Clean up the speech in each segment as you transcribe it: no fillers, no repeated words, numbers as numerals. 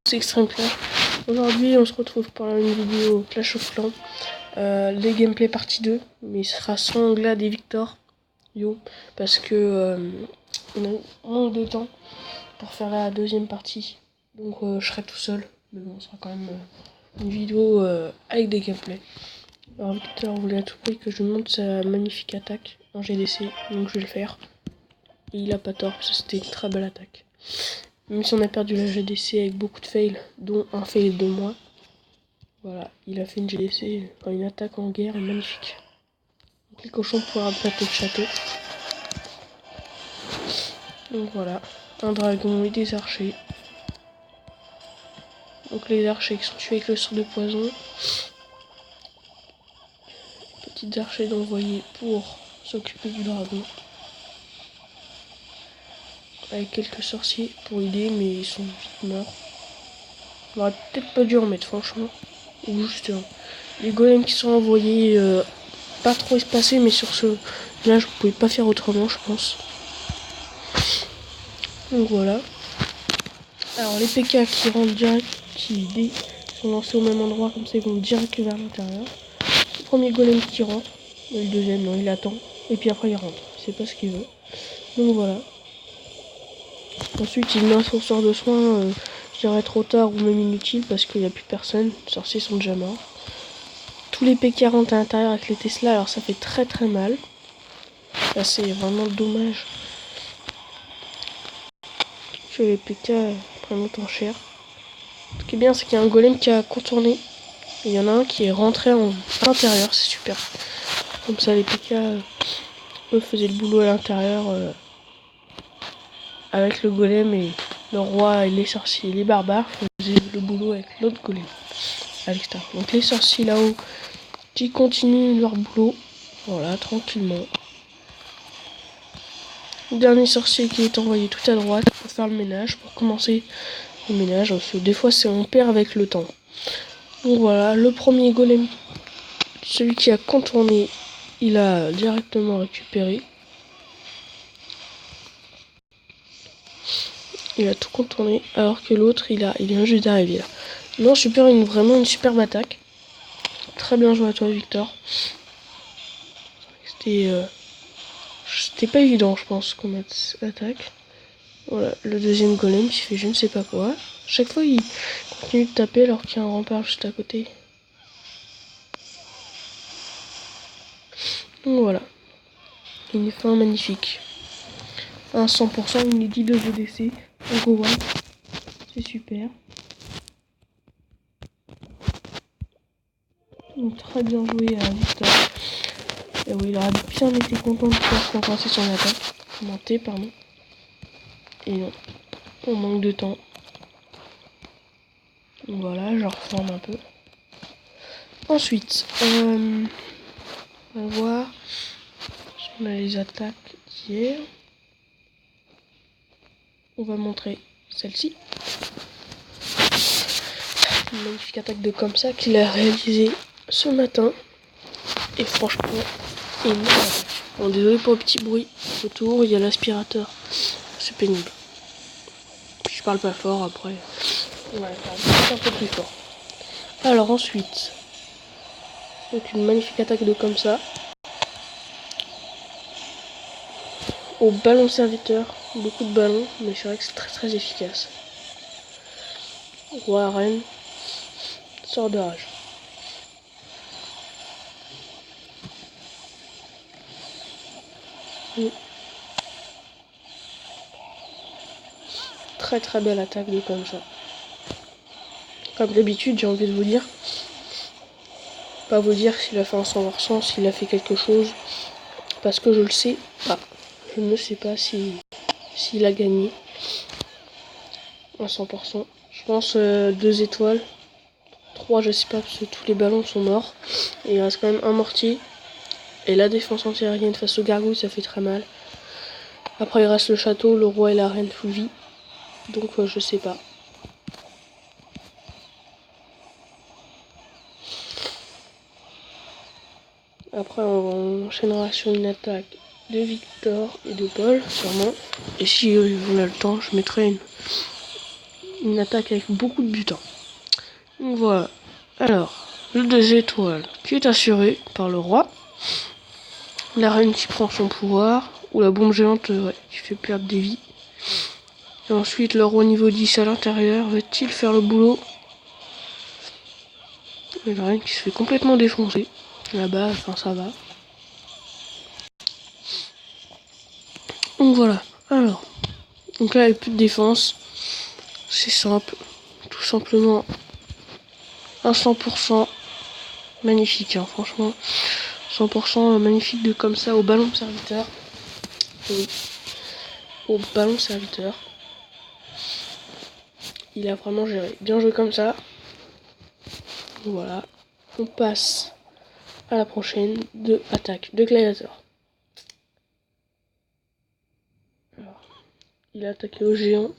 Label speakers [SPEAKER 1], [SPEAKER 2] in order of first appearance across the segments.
[SPEAKER 1] C'est Extreme Clash. Aujourd'hui on se retrouve pour une vidéo Clash of Clans. Les gameplay partie 2, mais ce sera sans Glad et Victor. Parce que on a manque de temps pour faire la deuxième partie. Donc je serai tout seul. Mais bon, ce sera quand même une vidéo avec des gameplays. Alors Victor voulait à tout prix que je monte sa magnifique attaque en GDC, donc je vais le faire. Et il a pas tort, parce que c'était une très belle attaque. Même si on a perdu la GDC avec beaucoup de fails, dont un fail de moi. Voilà, il a fait une GDC, enfin une attaque en guerre magnifique. Donc les cochons pourraient abattre le château. Donc voilà, un dragon et des archers. Donc les archers qui sont tués avec le sort de poison. Petites archers d'envoyer pour s'occuper du dragon. Avec quelques sorciers pour aider, mais ils sont vite morts. On aurait peut-être pas dû en mettre, franchement. Ou juste les golems qui sont envoyés, pas trop espacés, mais sur ce là je pouvais pas faire autrement, je pense. Donc voilà. Alors les PK qui rentrent direct, qui sont lancés au même endroit, comme ça ils vont direct vers l'intérieur. Le premier golem qui rentre, et le deuxième non, il attend, et puis après il rentre. Il sait pas ce qu'il veut. Donc voilà. Ensuite il met son sort de soin, je dirais trop tard ou même inutile parce qu'il n'y a plus personne. Les sorciers sont déjà morts. Tous les PK rentrent à l'intérieur avec les Tesla, alors ça fait très très mal. Là c'est vraiment dommage que les PK prennent autant cher. Ce qui est bien, c'est qu'il y a un golem qui a contourné. Et il y en a un qui est rentré à l'intérieur, c'est super. Comme ça les PK eux faisaient le boulot à l'intérieur avec le golem, et le roi et les sorciers et les barbares faisaient le boulot avec l'autre golem à l'extérieur. Donc les sorciers là-haut qui continuent leur boulot, voilà, tranquillement. Le dernier sorcier qui est envoyé tout à droite pour faire le ménage, pour commencer le ménage, parce que des fois on perd avec le temps. Donc voilà, le premier golem, celui qui a contourné, il a directement récupéré. Il a tout contourné, alors que l'autre, il vient juste d'arriver là. Non, super, vraiment une superbe attaque. Très bien joué à toi, Victor. C'était pas évident, je pense, qu'on mette l'attaque. Voilà, le deuxième golem qui fait je ne sais pas quoi. Chaque fois, il continue de taper alors qu'il y a un rempart juste à côté. Donc voilà. Une fin magnifique. Un 100%, une inédit de GDC. Go one. C'est super. Donc, très bien joué à Victor. Et oui, il aurait bien été content de pouvoir compenser son attaque. Monter, pardon. Et non. On manque de temps. Donc voilà, je reforme un peu. Ensuite, on va voir si on a les attaques d'hier. On va montrer celle-ci. Une magnifique attaque de comme ça qu'il a réalisée ce matin. Et franchement, énorme. Bon, désolé pour le petit bruit autour, il y a l'aspirateur. C'est pénible. Puis je parle pas fort après. Ouais, un peu plus fort. Alors ensuite, donc une magnifique attaque de comme ça. Au ballon serviteur, beaucoup de ballons, mais c'est vrai que c'est très très efficace. Roi reine, sort de rage. Très très belle attaque de comme ça. Comme d'habitude, j'ai envie de vous dire. Pas vous dire s'il a fait un 100%, s'il a fait quelque chose. Parce que je le sais pas. Je ne sais pas s'il a gagné à 100%. Je pense 2 étoiles. 3 je sais pas parce que tous les ballons sont morts. Et il reste quand même un mortier. Et la défense antiaérienne face aux gargouilles, ça fait très mal. Après il reste le château, le roi et la reine full vie. Donc je sais pas. Après on enchaînera sur une attaque de Victor et de Paul sûrement. Et si on a le temps, je mettrai une attaque avec beaucoup de butin. Donc voilà. Alors, le 2 étoiles qui est assuré par le roi. La reine qui prend son pouvoir. Ou la bombe géante ouais, qui fait perdre des vies. Et ensuite, le roi niveau 10 à l'intérieur. Va-t-il faire le boulot? Et la reine qui se fait complètement défoncer. Là-bas, enfin ça va. Donc voilà. Alors. Donc là, il n'y a plus de défense. C'est simple. Tout simplement un 100%. Magnifique, hein, franchement. 100% magnifique de comme ça au ballon serviteur. Oui. Au ballon serviteur. Il a vraiment géré. Bien joué comme ça. Voilà. On passe à la prochaine de attaque de Gladiator. Alors, il a attaqué au géant.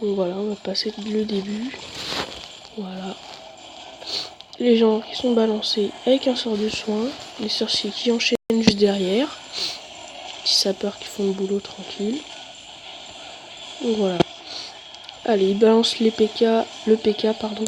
[SPEAKER 1] Donc voilà, on va passer le début. Voilà. Les gens qui sont balancés avec un sort de soin. Les sorciers qui enchaînent juste derrière. Petits sapeurs qui font le boulot tranquille. Donc voilà. Allez, il balance le PK pardon,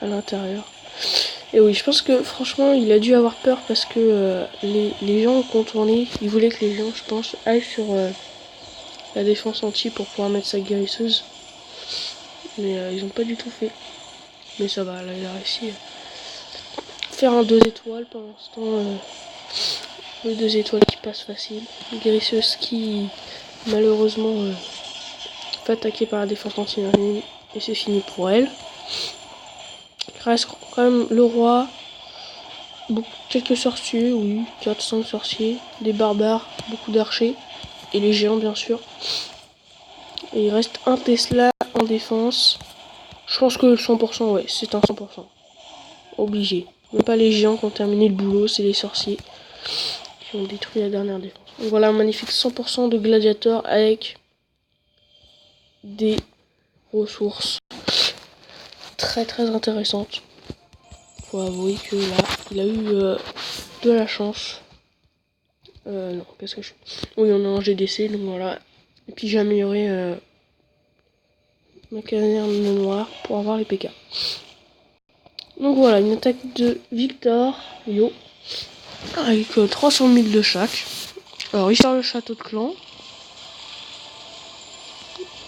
[SPEAKER 1] à l'intérieur. Et oui, je pense que franchement, il a dû avoir peur parce que les gens ont contourné. Il voulait que les gens, je pense, aillent sur la défense anti pour pouvoir mettre sa guérisseuse. Mais ils ont pas du tout fait. Mais ça va, là, il a réussi à faire un 2 étoiles pour l'instant. Le 2 étoiles qui passe facile. Une guérisseuse qui, malheureusement, pas attaquée par la défense anti-marine. Et c'est fini pour elle. Il reste quand même le roi. Quelques sorciers, oui, 4-5 sorciers, des barbares, beaucoup d'archers, et les géants bien sûr. Et il reste un Tesla en défense. Je pense que le 100%, ouais, c'est un 100%. Obligé. Même pas les géants qui ont terminé le boulot, c'est les sorciers qui ont détruit la dernière défense. Donc voilà un magnifique 100% de gladiateur avec des ressources très très intéressantes. Faut avouer que là, il a eu de la chance. Non, qu'est-ce que je... Oui, on a un GDC, donc voilà. Et puis j'ai amélioré ma caserne noire pour avoir les PK. Donc voilà, une attaque de Victor, yo, avec 300 000 de chaque. Alors il sort le château de clan.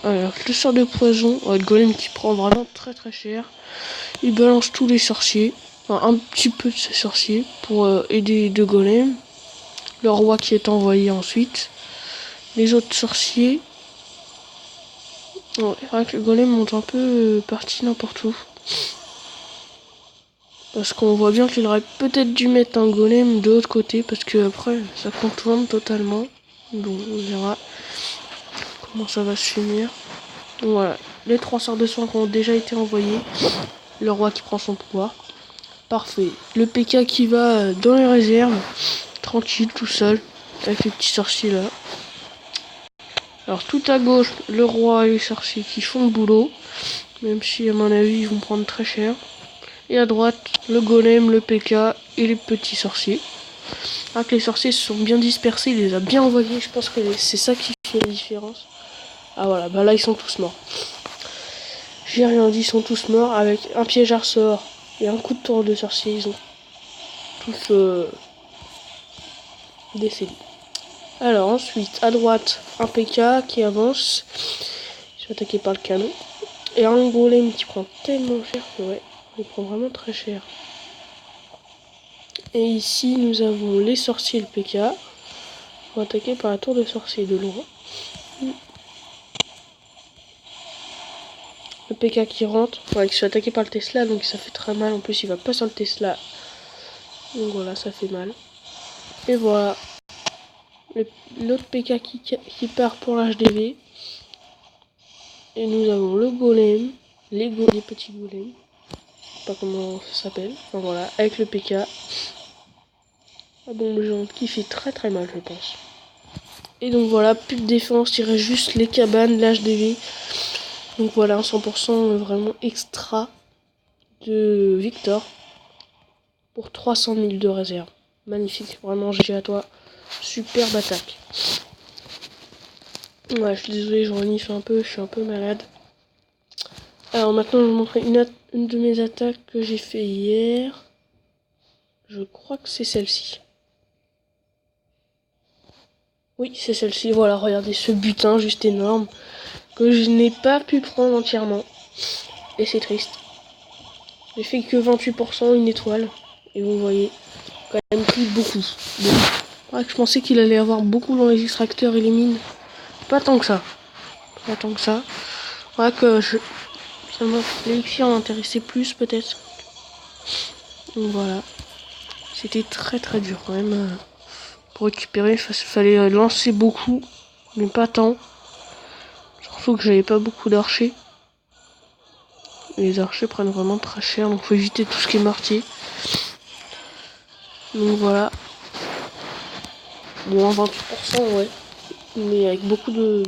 [SPEAKER 1] Alors le sort de poison, le golem qui prend vraiment très très cher. Il balance tous les sorciers, enfin un petit peu de ces sorciers pour aider deux golems. Le roi qui est envoyé ensuite. Les autres sorciers. Ouais, c'est vrai que le golem monte un peu parti n'importe où. Parce qu'on voit bien qu'il aurait peut-être dû mettre un golem de l'autre côté. Parce que après ça contourne totalement. Bon, on verra comment ça va se finir. Donc voilà, les 3 sorts de soins qui ont déjà été envoyés. Le roi qui prend son pouvoir. Parfait. Le PK qui va dans les réserves. Tranquille, tout seul. Avec les petits sorciers là. Alors tout à gauche, le roi et les sorciers qui font le boulot. Même si à mon avis ils vont prendre très cher. Et à droite, le golem, le PK et les petits sorciers. Ah, que les sorciers se sont bien dispersés, il les a bien envoyés. Je pense que c'est ça qui fait la différence. Ah voilà, bah là ils sont tous morts. J'ai rien dit, ils sont tous morts. Avec un piège à ressort et un coup de tour de sorcier, ils ont tous décédé. Alors ensuite, à droite, un PK qui avance. Ils sont attaqués par le canon. Et un golem qui prend tellement cher que ouais, il prend vraiment très cher. Et ici, nous avons les sorciers et le PK. Ils sont attaqués par la tour de sorcier de loin. Le PK qui rentre. Ouais, qui se fait attaquer par le Tesla, donc ça fait très mal. En plus, il va pas sur le Tesla. Donc voilà, ça fait mal. Et voilà. L'autre PK qui part pour l'HDV. Et nous avons le golem. Les petits golems. Je sais pas comment ça s'appelle. Enfin voilà, avec le PK. La bombe géante qui fait très très mal, je pense. Et donc voilà, plus de défense, il reste juste les cabanes, l'HDV. Donc voilà, un 100% vraiment extra de Victor pour 300 000 de réserve. Magnifique, vraiment GG à toi. Superbe attaque. Ouais, je suis désolée, je renifle un peu, je suis un peu malade. Alors maintenant, je vais vous montrer une de mes attaques que j'ai fait hier. Je crois que c'est celle-ci. Oui, c'est celle-ci. Voilà, regardez ce butin juste énorme que je n'ai pas pu prendre entièrement. Et c'est triste. J'ai fait que 28%, une étoile. Et vous voyez, quand même pris beaucoup. Ouais, je pensais qu'il allait y avoir beaucoup dans les extracteurs et les mines. Pas tant que ça. Pas tant que ça. Ouais, l'élixir m'intéressait plus peut-être. Donc voilà. C'était très très dur quand même. Pour récupérer, il fallait lancer beaucoup. Mais pas tant. Surtout que j'avais pas beaucoup d'archers. Les archers prennent vraiment très cher. Donc faut éviter tout ce qui est mortier. Donc voilà. Bon, 28%, ouais. Mais avec beaucoup de...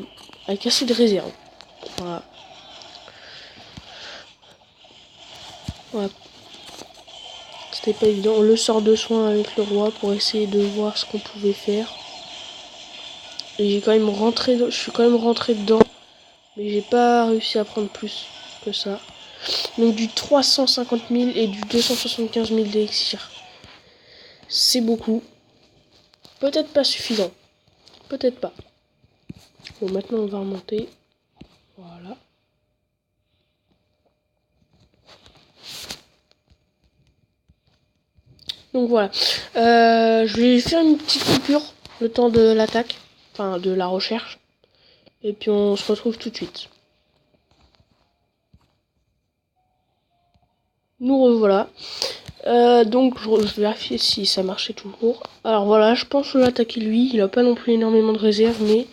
[SPEAKER 1] avec assez de réserve. Voilà. Voilà. C'était pas évident. On le sort de soin avec le roi pour essayer de voir ce qu'on pouvait faire. Et j'ai quand même rentré... je suis quand même rentré dedans. Mais j'ai pas réussi à prendre plus que ça. Donc du 350 000 et du 275 000 d'élixir. C'est beaucoup. Peut-être pas suffisant. Peut-être pas. Bon, maintenant on va remonter. Voilà. Donc voilà. Je vais faire une petite coupure le temps de l'attaque. Enfin, de la recherche. Et puis on se retrouve tout de suite. Nous revoilà. Donc je vais vérifier si ça marchait toujours. Alors voilà, je pense que l'attaquer lui. Il a pas non plus énormément de réserve, mais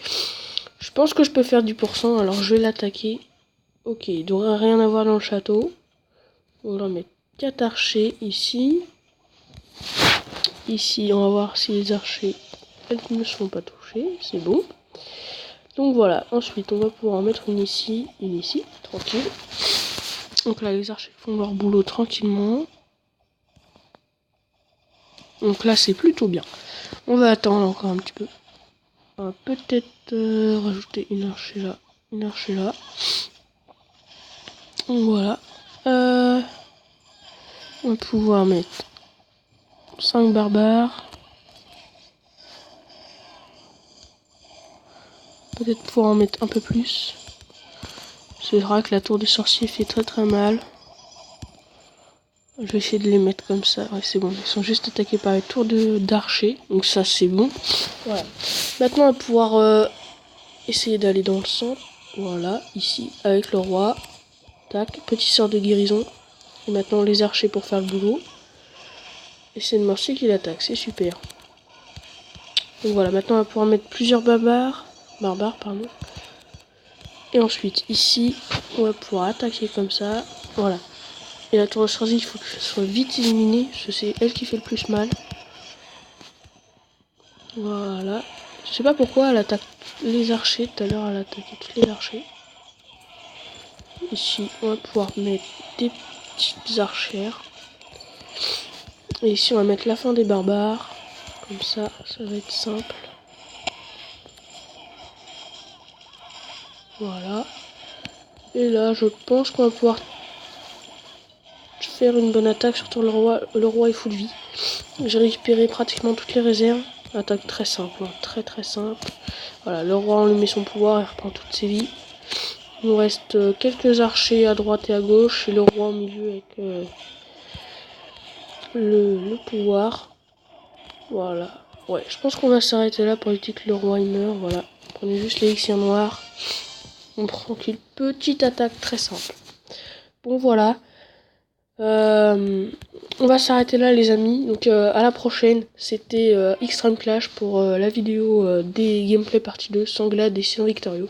[SPEAKER 1] je pense que je peux faire du pourcent. Alors je vais l'attaquer. Ok, il devrait rien avoir dans le château. On va mettre 4 archers ici. Ici, on va voir si les archers ne sont pas touchés. C'est bon. Donc voilà, ensuite on va pouvoir en mettre une ici, tranquille. Donc là les archers font leur boulot tranquillement. Donc là c'est plutôt bien. On va attendre encore un petit peu. On va peut-être rajouter une archer là, une archer là. Donc voilà. On va pouvoir mettre 5 barbares. Peut-être pouvoir en mettre un peu plus. C'est vrai que la tour des sorciers fait très très mal. Je vais essayer de les mettre comme ça. Ouais, c'est bon. Ils sont juste attaqués par les tours d'archers. Donc ça, c'est bon. Voilà. Maintenant, on va pouvoir essayer d'aller dans le centre. Voilà, ici, avec le roi. Tac, petit sort de guérison. Et maintenant, les archers pour faire le boulot. Et c'est le mortier qui l'attaque. C'est super. Donc voilà, maintenant, on va pouvoir mettre plusieurs barbares. Pardon. Et ensuite, ici, on va pouvoir attaquer comme ça. Voilà. Et la tour de sorcier, il faut que ça soit vite éliminée, parce que c'est elle qui fait le plus mal. Voilà. Je sais pas pourquoi elle attaque les archers. Tout à l'heure, elle a attaqué tous les archers. Ici, on va pouvoir mettre des petites archères. Et ici, on va mettre la fin des barbares. Comme ça, ça va être simple. Voilà. Et là, je pense qu'on va pouvoir faire une bonne attaque. Surtout le roi est full vie. J'ai récupéré pratiquement toutes les réserves. Attaque très simple, hein. Très très simple. Voilà, le roi on lui met son pouvoir, il reprend toutes ses vies. Il nous reste quelques archers à droite et à gauche et le roi au milieu avec le pouvoir. Voilà. Ouais, je pense qu'on va s'arrêter là pour éviter que le roi il meure. Voilà. Prenez juste l'élixir noir. On prend une petite attaque très simple. Bon voilà. On va s'arrêter là les amis. Donc à la prochaine. C'était Extreme Clash pour la vidéo des gameplay partie 2 sans Glad et sans Victorio.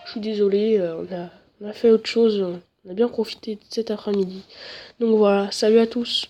[SPEAKER 1] Je suis désolé, on a fait autre chose. On a bien profité de cet après-midi. Donc voilà, salut à tous.